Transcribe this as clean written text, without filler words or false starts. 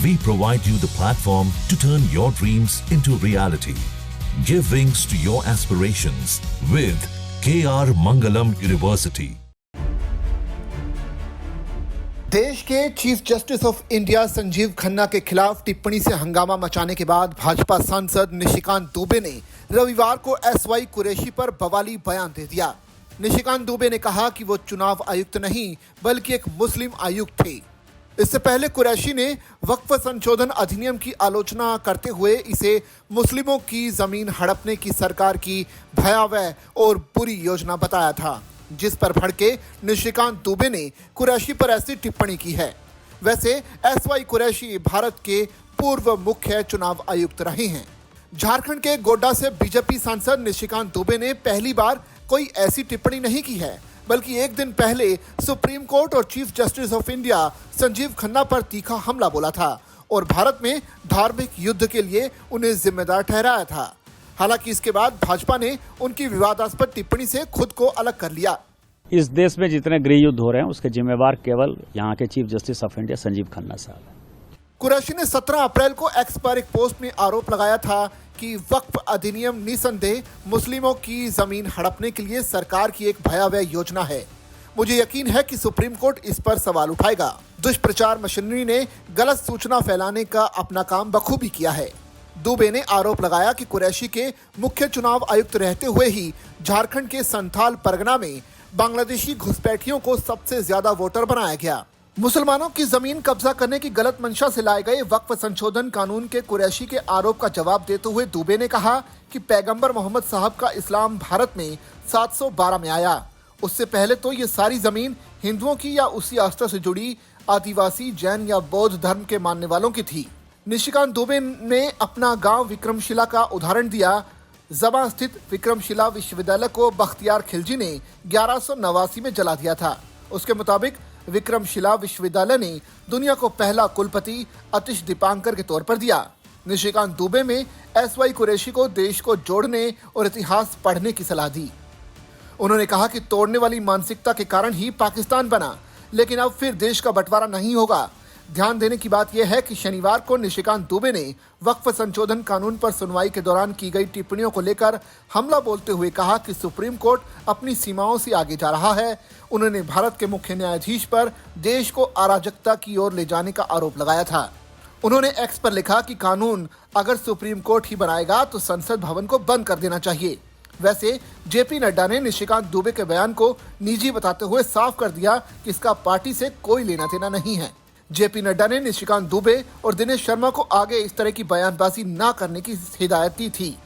We provide you the platform to turn your dreams into reality. Give wings to your aspirations with KR Mangalam University. देश के chief justice of India Sanjeev Khanna के खिलाफ टिप्पणी से हंगामा मचाने के बाद भाजपा सांसद निशिकांत दुबे ने रविवार को एसवाई कुरैशी पर बवाली बयान दे दिया। निशिकांत दुबे ने कहा कि वो चुनाव आयुक्त नहीं बल्कि एक मुस्लिम आयुक्त थे। इससे पहले कुरैशी ने वक्फ संशोधन अधिनियम की आलोचना करते हुए इसे मुस्लिमों की जमीन हड़पने की सरकार की भयावह और बुरी योजना बताया था, जिस पर भड़के निशिकांत दुबे ने कुरैशी पर ऐसी टिप्पणी की है। वैसे एसवाई कुरैशी भारत के पूर्व मुख्य चुनाव आयुक्त रहे हैं। झारखंड के गोड्डा से बीजेपी सांसद निशिकांत दुबे ने पहली बार कोई ऐसी टिप्पणी नहीं की है, बल्कि एक दिन पहले सुप्रीम कोर्ट और chief justice of India Sanjeev Khanna पर तीखा हमला बोला था और भारत में धार्मिक युद्ध के लिए उन्हें जिम्मेदार ठहराया था। हालांकि इसके बाद भाजपा ने उनकी विवादास्पद टिप्पणी से खुद को अलग कर लिया। इस देश में जितने गृह युद्ध हो रहे हैं उसके जिम्मेवार केवल यहाँ के chief justice of India Sanjeev Khanna साहब हैं। कुरैशी ने 17 अप्रैल को एक्स पर एक पोस्ट में आरोप लगाया था कि वक्फ अधिनियम निसंदेह मुस्लिमों की जमीन हड़पने के लिए सरकार की एक भयावह योजना है। मुझे यकीन है कि सुप्रीम कोर्ट इस पर सवाल उठाएगा। दुष्प्रचार मशीनरी ने गलत सूचना फैलाने का अपना काम बखूबी किया है। दुबे ने आरोप लगाया कि कुरैशी के मुख्य चुनाव आयुक्त रहते हुए ही झारखंड के संथाल परगना में बांग्लादेशी घुसपैठियों को सबसे ज्यादा वोटर बनाया गया। मुसलमानों की जमीन कब्जा करने की गलत मंशा से लाए गए वक्फ संशोधन कानून के कुरैशी के आरोप का जवाब देते हुए दुबे ने कहा कि पैगंबर मोहम्मद साहब का इस्लाम भारत में 712 में आया। उससे पहले तो ये सारी जमीन हिंदुओं की या उसी आस्था से जुड़ी आदिवासी, जैन या बौद्ध धर्म के मानने वालों की थी। निशिकांत दुबे ने अपना गांव विक्रमशिला का उदाहरण दिया। जबा स्थित विक्रमशिला विश्वविद्यालय को बख्तियार खिलजी ने 1189 में जला दिया था। उसके मुताबिक विक्रमशिला विश्वविद्यालय ने दुनिया को पहला कुलपति अतिश दीपांकर के तौर पर दिया। निशिकांत दुबे में एसवाई कुरैशी को देश को जोड़ने और इतिहास पढ़ने की सलाह दी। उन्होंने कहा कि तोड़ने वाली मानसिकता के कारण ही पाकिस्तान बना, लेकिन अब फिर देश का बंटवारा नहीं होगा। ध्यान देने की बात यह है कि शनिवार को निशिकांत दुबे ने वक्फ संशोधन कानून पर सुनवाई के दौरान की गई टिप्पणियों को लेकर हमला बोलते हुए कहा कि सुप्रीम कोर्ट अपनी सीमाओं से आगे जा रहा है। उन्होंने भारत के मुख्य न्यायाधीश पर देश को अराजकता की ओर ले जाने का आरोप लगाया था। उन्होंने एक्स पर लिखा कि कानून अगर सुप्रीम कोर्ट ही बनाएगा तो संसद भवन को बंद कर देना चाहिए। वैसे जेपी नड्डा ने निशिकांत दुबे के बयान को निजी बताते हुए साफ कर दिया कि इसका पार्टी से कोई लेना देना नहीं है। जेपी नड्डा ने निशिकांत दुबे और दिनेश शर्मा को आगे इस तरह की बयानबाजी न करने की हिदायत दी थी।